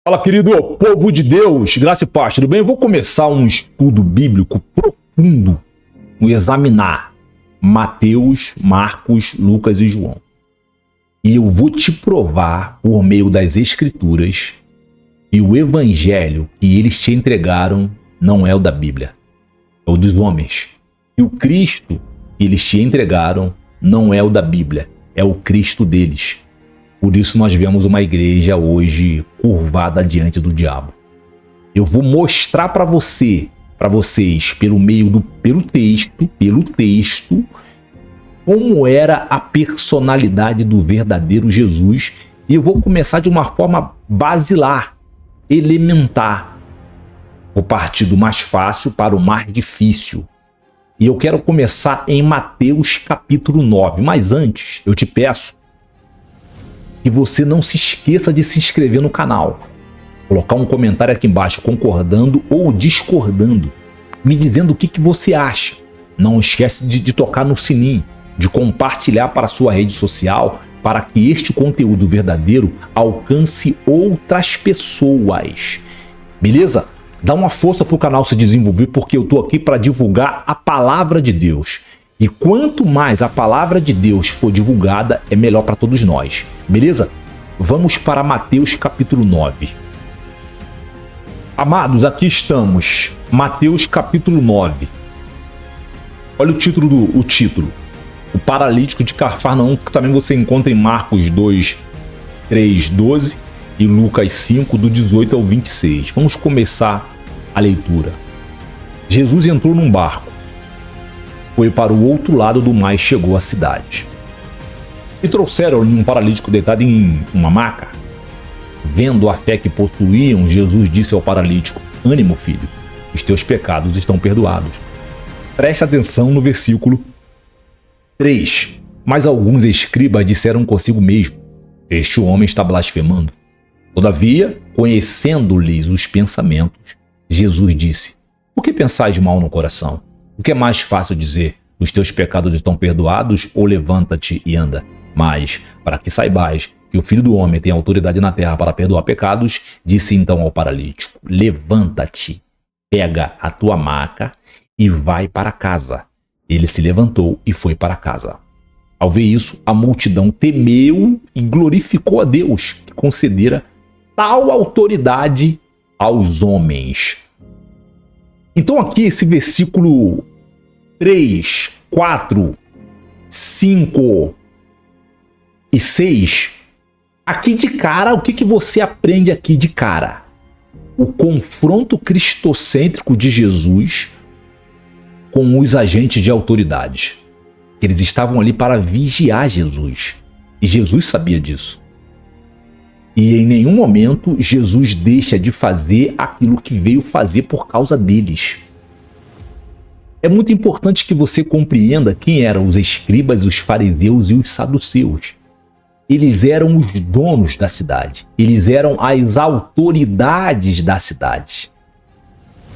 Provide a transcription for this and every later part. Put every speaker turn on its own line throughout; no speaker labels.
Fala, querido povo de Deus, graça e paz, tudo bem? Eu vou começar um estudo bíblico profundo, examinar Mateus, Marcos, Lucas e João. E eu vou te provar, por meio das Escrituras, que o evangelho que eles te entregaram não é o da Bíblia, é o dos homens. E o Cristo que eles te entregaram não é o da Bíblia, é o Cristo deles. Por isso nós vemos uma igreja hoje curvada diante do diabo. Eu vou mostrar para vocês, pelo texto, como era a personalidade do verdadeiro Jesus. E eu vou começar de uma forma basilar, elementar. Vou partir do mais fácil para o mais difícil. E eu quero começar em Mateus capítulo 9. Mas antes, eu te peço que você não se esqueça de se inscrever no canal. Colocar um comentário aqui embaixo concordando ou discordando, me dizendo o que você acha. Não esquece de tocar no sininho, de compartilhar para a sua rede social, para que este conteúdo verdadeiro alcance outras pessoas. Beleza? Dá uma força para o canal se desenvolver, porque eu estou aqui para divulgar a palavra de Deus. E quanto mais a palavra de Deus for divulgada, é melhor para todos nós. Beleza? Vamos para Mateus capítulo 9. Amados, aqui estamos. Mateus capítulo 9. Olha o título. O paralítico de Cafarnaum, que também você encontra em Marcos 2, 3, 12 e Lucas 5, do 18 ao 26. Vamos começar a leitura. Jesus entrou num barco. Foi para o outro lado do mar e chegou à cidade. E trouxeram-lhe um paralítico deitado em uma maca. Vendo a fé que possuíam, Jesus disse ao paralítico: "Ânimo, filho, os teus pecados estão perdoados." Preste atenção no versículo 3. Mas alguns escribas disseram consigo mesmo: "Este homem está blasfemando." Todavia, conhecendo-lhes os pensamentos, Jesus disse: "Por que pensais mal no coração? O que é mais fácil dizer: os teus pecados estão perdoados, ou levanta-te e anda? Mas, para que saibais que o Filho do Homem tem autoridade na terra para perdoar pecados, disse então ao paralítico: levanta-te, pega a tua maca e vai para casa. Ele se levantou e foi para casa. Ao ver isso, a multidão temeu e glorificou a Deus, que concedera tal autoridade aos homens. Então aqui esse versículo 3, 4, 5 e 6, aqui de cara, o que você aprende aqui de cara? O confronto cristocêntrico de Jesus com os agentes de autoridade. Eles estavam ali para vigiar Jesus. E Jesus sabia disso. E em nenhum momento Jesus deixa de fazer aquilo que veio fazer por causa deles. É muito importante que você compreenda quem eram os escribas, os fariseus e os saduceus. Eles eram os donos da cidade. Eles eram as autoridades da cidade.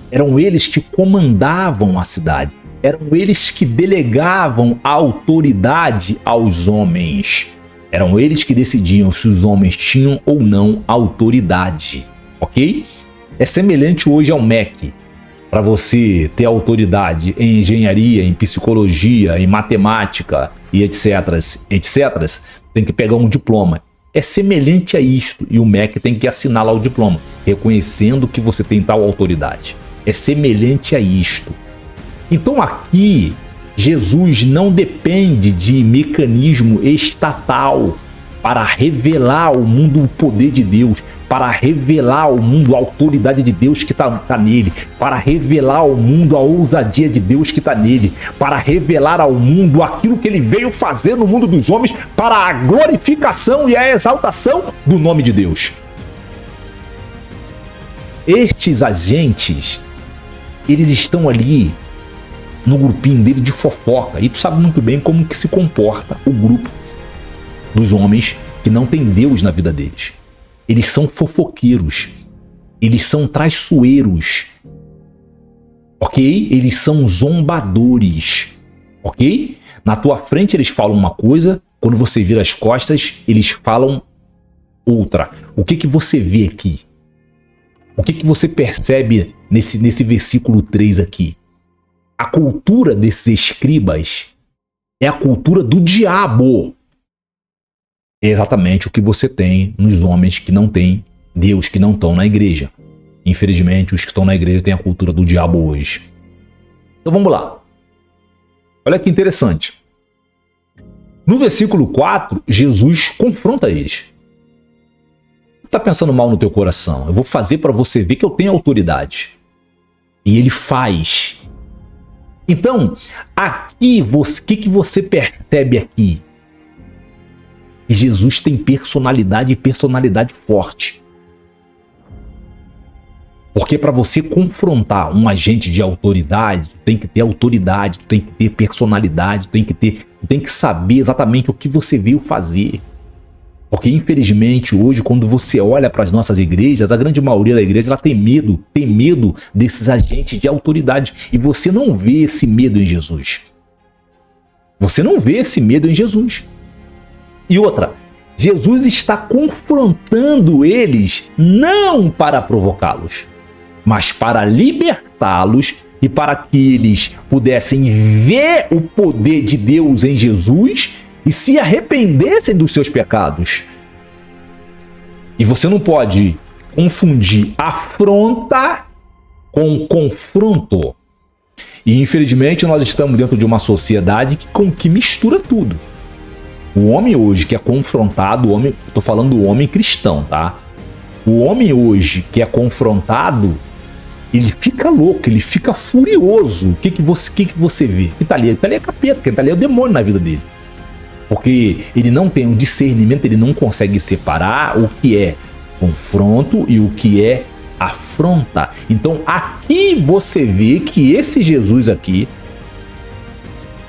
Eram eles que comandavam a cidade. Eram eles que delegavam a autoridade aos homens. Eram eles que decidiam se os homens tinham ou não autoridade. Ok? É semelhante hoje ao MEC. Para você ter autoridade em engenharia, em psicologia, em matemática e etc., tem que pegar um diploma. É semelhante a isto, e o MEC tem que assinar lá o diploma, reconhecendo que você tem tal autoridade. É semelhante a isto. Então aqui, Jesus não depende de mecanismo estatal para revelar ao mundo o poder de Deus, para revelar ao mundo a autoridade de Deus que está nele, para revelar ao mundo a ousadia de Deus que está nele, para revelar ao mundo aquilo que ele veio fazer no mundo dos homens para a glorificação e a exaltação do nome de Deus. Estes agentes, eles estão ali no grupinho dele de fofoca, e tu sabe muito bem como que se comporta o grupo dos homens que não tem Deus na vida deles. Eles são fofoqueiros, eles são traiçoeiros, ok? Eles são zombadores, ok? Na tua frente eles falam uma coisa, quando você vira as costas, eles falam outra. O que você vê aqui? O que você percebe nesse versículo 3 aqui? A cultura desses escribas é a cultura do diabo. É exatamente o que você tem nos homens que não têm Deus, que não estão na igreja. Infelizmente, os que estão na igreja têm a cultura do diabo hoje. Então vamos lá. Olha que interessante. No versículo 4, Jesus confronta eles. Tá pensando mal no teu coração? Eu vou fazer para você ver que eu tenho autoridade. E ele faz. Então, aqui, o que você percebe aqui? Que Jesus tem personalidade e personalidade forte. Porque para você confrontar um agente de autoridade, tu tem que ter autoridade, tu tem que ter personalidade, tu tem que saber exatamente o que você veio fazer. Porque infelizmente hoje, quando você olha para as nossas igrejas, a grande maioria da igreja ela tem medo desses agentes de autoridade. E você não vê esse medo em Jesus. Você não vê esse medo em Jesus. E outra, Jesus está confrontando eles não para provocá-los, mas para libertá-los e para que eles pudessem ver o poder de Deus em Jesus e se arrependessem dos seus pecados. E você não pode confundir afronta com confronto. E infelizmente nós estamos dentro de uma sociedade que mistura tudo. O homem hoje que é confrontado, estou falando do homem cristão, tá? O homem hoje que é confrontado, ele fica louco, ele fica furioso. O que você vê? Que tá ali é capeta, que tá ali é o demônio na vida dele. Porque ele não tem um discernimento, ele não consegue separar o que é confronto e o que é afronta. Então aqui você vê que esse Jesus aqui,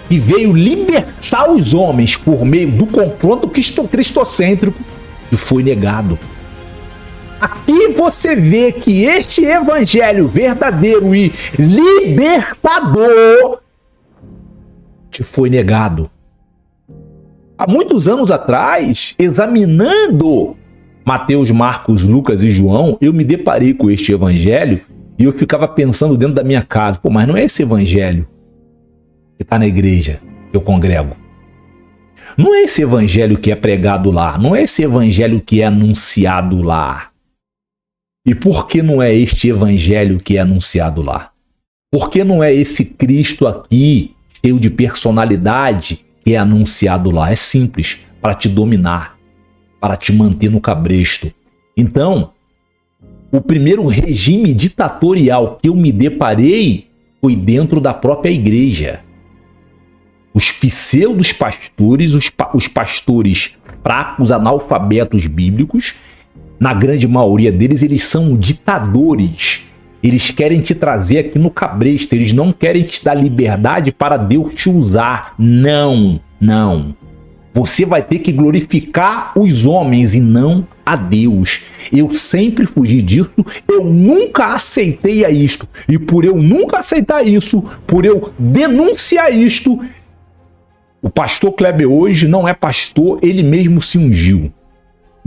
que veio libertar os homens por meio do confronto cristocêntrico, e foi negado. Aqui você vê que este evangelho verdadeiro e libertador te foi negado. Há muitos anos atrás, examinando Mateus, Marcos, Lucas e João, eu me deparei com este evangelho e eu ficava pensando dentro da minha casa, mas não é esse evangelho que está na igreja que eu congrego. Não é esse evangelho que é pregado lá, não é esse evangelho que é anunciado lá. E por que não é este evangelho que é anunciado lá? Por que não é esse Cristo aqui, cheio de personalidade, que é anunciado lá? É simples, para te dominar, para te manter no cabresto. Então, o primeiro regime ditatorial que eu me deparei foi dentro da própria igreja. Os pseudos pastores, os pastores fracos, analfabetos bíblicos, na grande maioria deles, eles são ditadores. Eles querem te trazer aqui no cabresto, eles não querem te dar liberdade para Deus te usar. Não, não. Você vai ter que glorificar os homens e não a Deus. Eu sempre fugi disso, eu nunca aceitei isto. E por eu nunca aceitar isso, por eu denunciar isto, o pastor Kleber hoje não é pastor, ele mesmo se ungiu.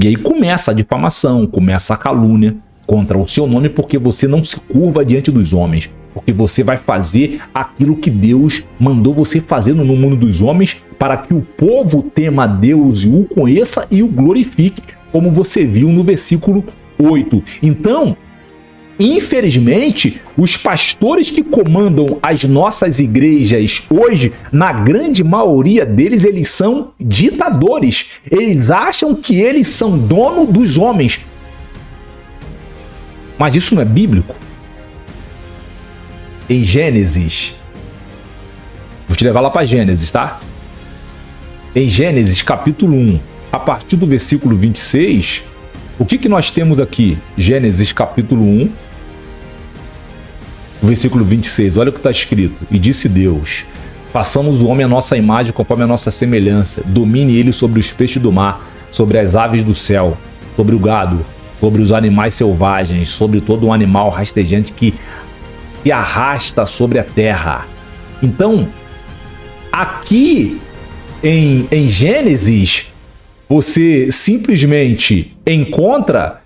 E aí começa a difamação, começa a calúnia contra o seu nome, porque você não se curva diante dos homens, porque você vai fazer aquilo que Deus mandou você fazer no mundo dos homens, para que o povo tema a Deus e o conheça e o glorifique, como você viu no versículo 8. Então, infelizmente, os pastores que comandam as nossas igrejas hoje, na grande maioria deles, eles são ditadores. Eles acham que eles são dono dos homens. Mas isso não é bíblico. Em Gênesis, vou te levar lá para Gênesis, tá? Em Gênesis capítulo 1, a partir do versículo 26, o que nós temos aqui? Gênesis capítulo 1, versículo 26, olha o que está escrito. E disse Deus: façamos o homem à nossa imagem, conforme a nossa semelhança. Domine ele sobre os peixes do mar, sobre as aves do céu, sobre o gado, sobre os animais selvagens, sobre todo um animal rastejante que se arrasta sobre a terra. Então, aqui em Gênesis, você simplesmente encontra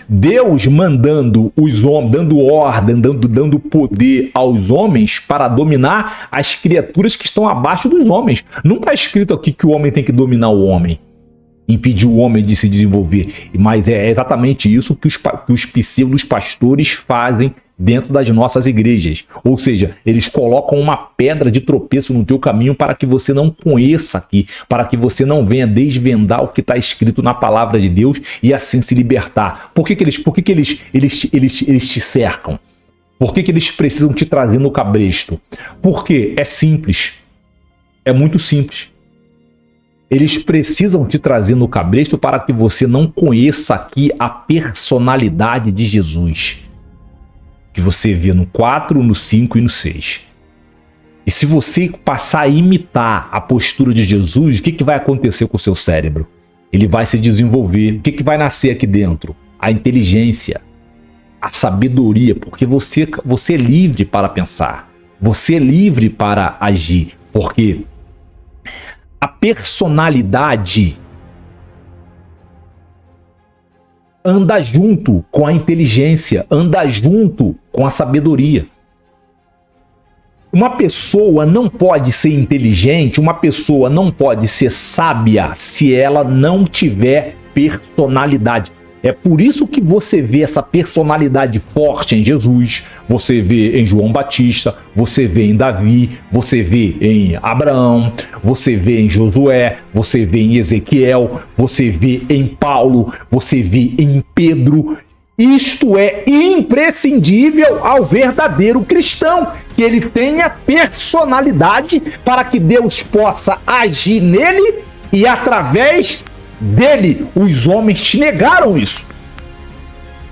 Deus mandando os homens, dando ordem, dando poder aos homens para dominar as criaturas que estão abaixo dos homens. Não está escrito aqui que o homem tem que dominar o homem, impedir o homem de se desenvolver, mas é exatamente isso que os pseudos pastores fazem dentro das nossas igrejas. Ou seja, eles colocam uma pedra de tropeço no teu caminho para que você não conheça aqui, para que você não venha desvendar o que está escrito na palavra de Deus e assim se libertar. Por que eles te cercam? Por que eles precisam te trazer no cabresto? Porque é simples. É muito simples. Eles precisam te trazer no cabresto para que você não conheça aqui a personalidade de Jesus, que você vê no 4, no 5 e no 6. E se você passar a imitar a postura de Jesus, o que vai acontecer com o seu cérebro? Ele vai se desenvolver. O que vai nascer aqui dentro? A inteligência, a sabedoria, porque você é livre para pensar. Você é livre para agir. Porque a personalidade anda junto com a inteligência, anda junto com a sabedoria. Uma pessoa não pode ser inteligente, uma pessoa não pode ser sábia se ela não tiver personalidade. É por isso que você vê essa personalidade forte em Jesus, você vê em João Batista, você vê em Davi, você vê em Abraão, você vê em Josué, você vê em Ezequiel, você vê em Paulo, você vê em Pedro. Isto é imprescindível ao verdadeiro cristão, que ele tenha personalidade para que Deus possa agir nele e através dele. Os homens te negaram isso,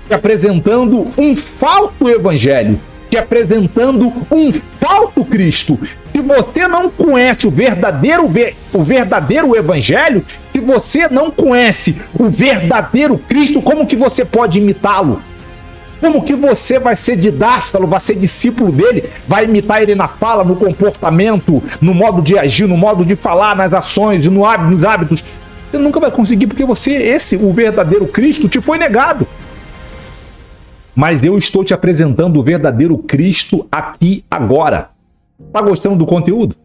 te apresentando um falso evangelho, te apresentando um falso Cristo. Se você não conhece o verdadeiro evangelho, se você não conhece o verdadeiro Cristo, como que você pode imitá-lo? Como que você vai ser didástalo, vai ser discípulo dele, vai imitar ele na fala, no comportamento, no modo de agir, no modo de falar, nas ações e nos hábitos? Você nunca vai conseguir, porque o verdadeiro Cristo te foi negado. Mas eu estou te apresentando o verdadeiro Cristo aqui agora. Tá gostando do conteúdo?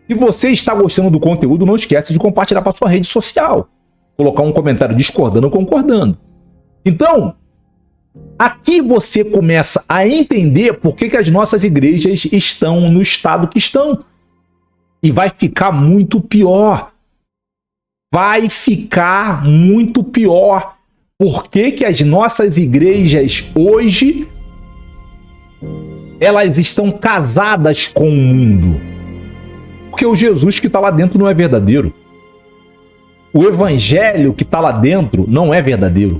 Se você está gostando do conteúdo, não esquece de compartilhar para sua rede social. Colocar um comentário discordando ou concordando. Então, aqui você começa a entender por que as nossas igrejas estão no estado que estão. E vai ficar muito pior. Vai ficar muito pior. Por que as nossas igrejas hoje elas estão casadas com o mundo? Porque o Jesus que está lá dentro não é verdadeiro. O evangelho que está lá dentro não é verdadeiro.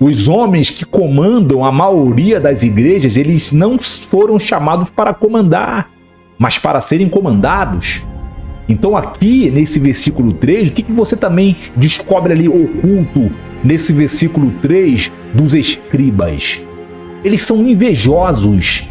Os homens que comandam a maioria das igrejas, eles não foram chamados para comandar, mas para serem comandados. Então aqui, nesse versículo 3, o que você também descobre ali oculto nesse versículo 3 dos escribas? Eles são invejosos,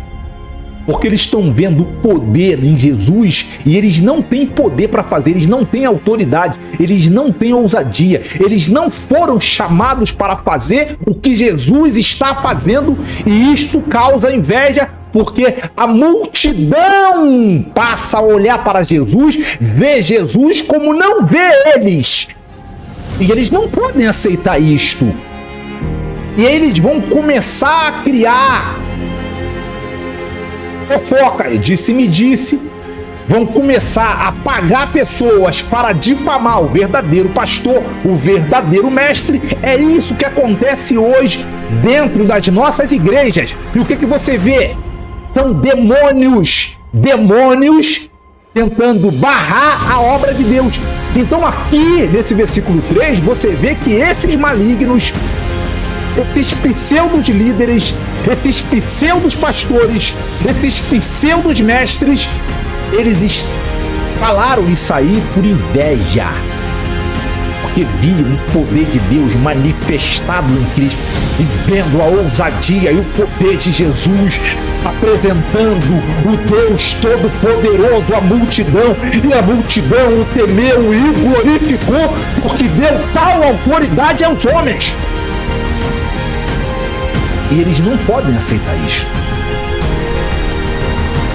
porque eles estão vendo o poder em Jesus e eles não têm poder para fazer, eles não têm autoridade, eles não têm ousadia, eles não foram chamados para fazer o que Jesus está fazendo, e isto causa inveja, porque a multidão passa a olhar para Jesus, vê Jesus como não vê eles. E eles não podem aceitar isto. E eles vão começar a criar fofoca, disse-me disse, vão começar a pagar pessoas para difamar o verdadeiro pastor, o verdadeiro mestre. É isso que acontece hoje dentro das nossas igrejas. E o que você vê? São demônios tentando barrar a obra de Deus. Então aqui, nesse versículo 3, você vê que esses malignos, esses pseudos líderes, esses pseudos pastores, esses pseudos mestres, eles falaram isso aí por inveja, porque viam o poder de Deus manifestado em Cristo, e vendo a ousadia e o poder de Jesus, apresentando o Deus Todo-Poderoso à multidão, e a multidão o temeu e o glorificou, porque deu tal autoridade aos homens. E eles não podem aceitar isso.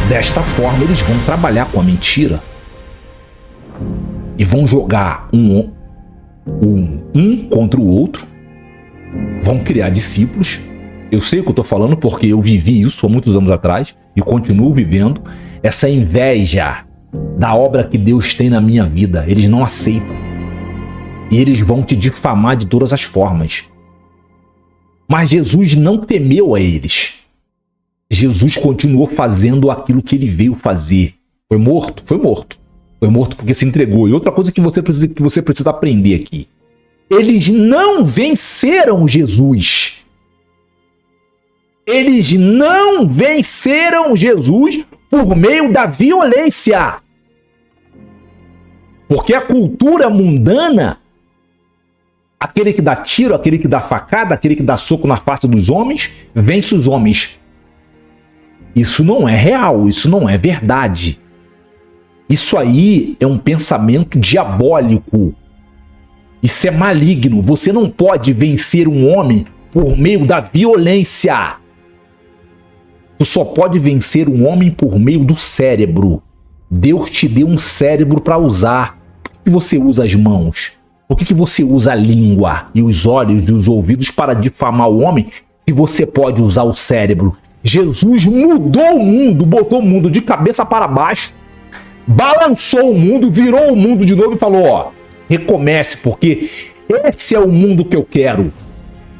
Desta forma, eles vão trabalhar com a mentira e vão jogar um contra o outro, vão criar discípulos. Eu sei o que eu estou falando porque eu vivi isso há muitos anos atrás e continuo vivendo. Essa inveja da obra que Deus tem na minha vida, eles não aceitam. E eles vão te difamar de todas as formas. Mas Jesus não temeu a eles. Jesus continuou fazendo aquilo que ele veio fazer. Foi morto? Foi morto. Foi morto porque se entregou. E outra coisa que você precisa aprender aqui. Eles não venceram Jesus. Eles não venceram Jesus por meio da violência. Porque a cultura mundana, aquele que dá tiro, aquele que dá facada, aquele que dá soco na face dos homens, vence os homens. Isso não é real, isso não é verdade. Isso aí é um pensamento diabólico. Isso é maligno. Você não pode vencer um homem por meio da violência. Tu só pode vencer um homem por meio do cérebro. Deus te deu um cérebro para usar. Por que você usa as mãos? Por que você usa a língua e os olhos e os ouvidos para difamar o homem se você pode usar o cérebro? Jesus mudou o mundo, botou o mundo de cabeça para baixo, balançou o mundo, virou o mundo de novo e falou, ó, recomece, porque esse é o mundo que eu quero.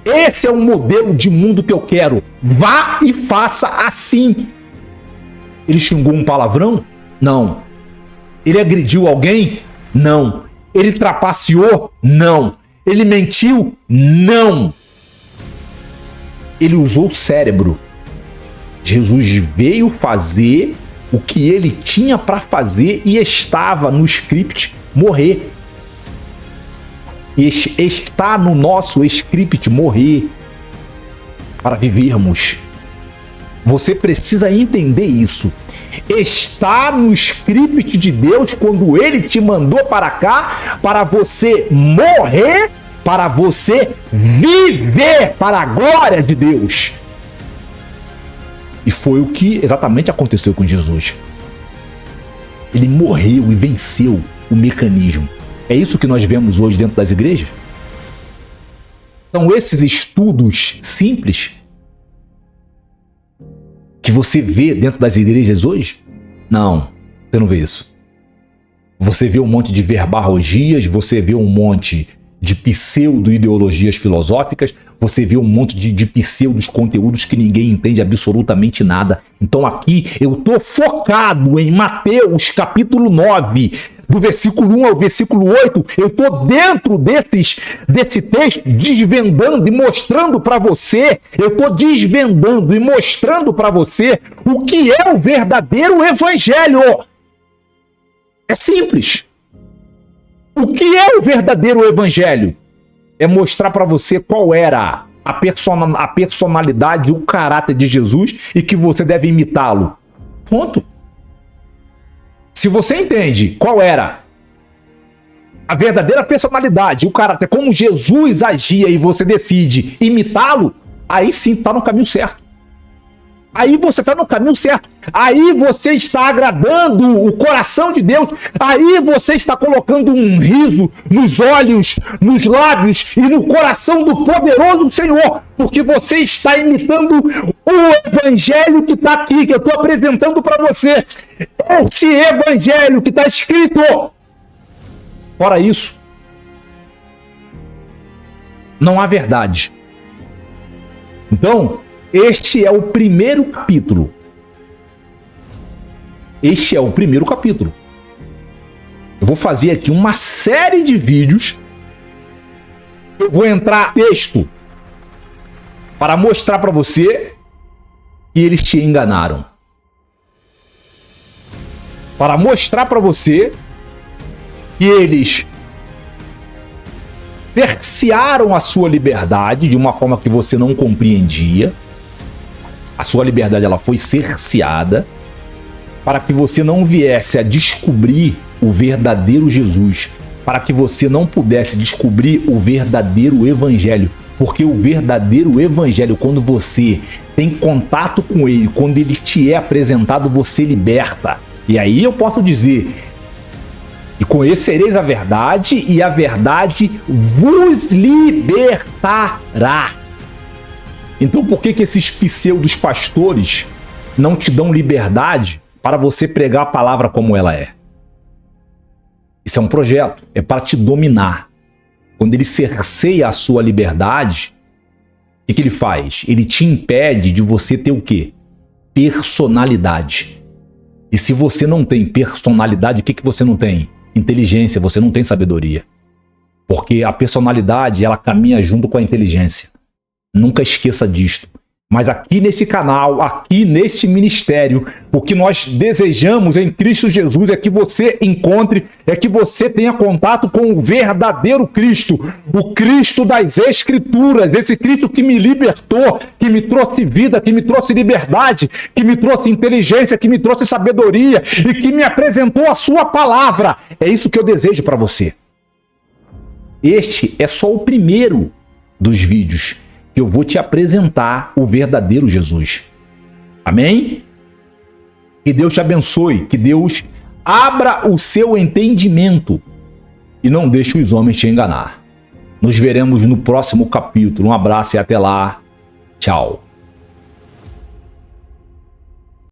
Esse é o modelo de mundo que eu quero. Vá e faça assim. Ele xingou um palavrão? Não. Ele agrediu alguém? Não. Ele trapaceou? Não. Ele mentiu? Não. Ele usou o cérebro. Jesus veio fazer o que ele tinha para fazer e estava no script morrer. Está no nosso script morrer para vivermos. Você precisa entender isso. Está no script de Deus quando ele te mandou para cá para você morrer, para você viver para a glória de Deus. E foi o que exatamente aconteceu com Jesus. Ele morreu e venceu o mecanismo. É isso que nós vemos hoje dentro das igrejas? São esses estudos simples que você vê dentro das igrejas hoje? Não, você não vê isso. Você vê um monte de verbarrogias, você vê um monte de pseudo-ideologias filosóficas, você vê um monte de pseudos conteúdos que ninguém entende absolutamente nada. Então aqui eu tô focado em Mateus capítulo 9, do versículo 1 ao versículo 8, eu tô dentro desse texto desvendando e mostrando para você, eu tô desvendando e mostrando para você o que é o verdadeiro evangelho. É simples. O que é o verdadeiro evangelho? É mostrar para você qual era a personalidade, o caráter de Jesus e que você deve imitá-lo. Ponto. Se você entende qual era a verdadeira personalidade, o caráter, como Jesus agia e você decide imitá-lo, aí sim está no caminho certo. Aí você está no caminho certo. Aí você está agradando o coração de Deus. Aí você está colocando um riso nos olhos, nos lábios e no coração do poderoso Senhor. Porque você está imitando o evangelho que está aqui, que eu estou apresentando para você. Este evangelho que está escrito. Fora isso, não há verdade. Então, este é o primeiro capítulo. Este é o primeiro capítulo. Eu vou fazer aqui uma série de vídeos. Eu vou entrar texto para mostrar para você que eles te enganaram. Para mostrar para você que eles cercearam a sua liberdade de uma forma que você não compreendia. A sua liberdade ela foi cerceada para que você não viesse a descobrir o verdadeiro Jesus, para que você não pudesse descobrir o verdadeiro evangelho. Porque o verdadeiro evangelho, quando você tem contato com ele, quando ele te é apresentado, você liberta. E aí eu posso dizer: e conhecereis a verdade, e a verdade vos libertará. Então por que esses pseudos pastores não te dão liberdade para você pregar a palavra como ela é? Isso é um projeto, é para te dominar. Quando ele cerceia a sua liberdade, o que ele faz? Ele te impede de você ter o quê? Personalidade. E se você não tem personalidade, o que você não tem? Inteligência, você não tem sabedoria. Porque a personalidade, ela caminha junto com a inteligência. Nunca esqueça disto. Mas aqui nesse canal, aqui neste ministério, o que nós desejamos em Cristo Jesus é que você encontre, é que você tenha contato com o verdadeiro Cristo, o Cristo das Escrituras, esse Cristo que me libertou, que me trouxe vida, que me trouxe liberdade, que me trouxe inteligência, que me trouxe sabedoria e que me apresentou a sua palavra. É isso que eu desejo para você. Este é só o primeiro dos vídeos. Eu vou te apresentar o verdadeiro Jesus. Amém? Que Deus te abençoe, que Deus abra o seu entendimento e não deixe os homens te enganar. Nos veremos no próximo capítulo. Um abraço e até lá. Tchau.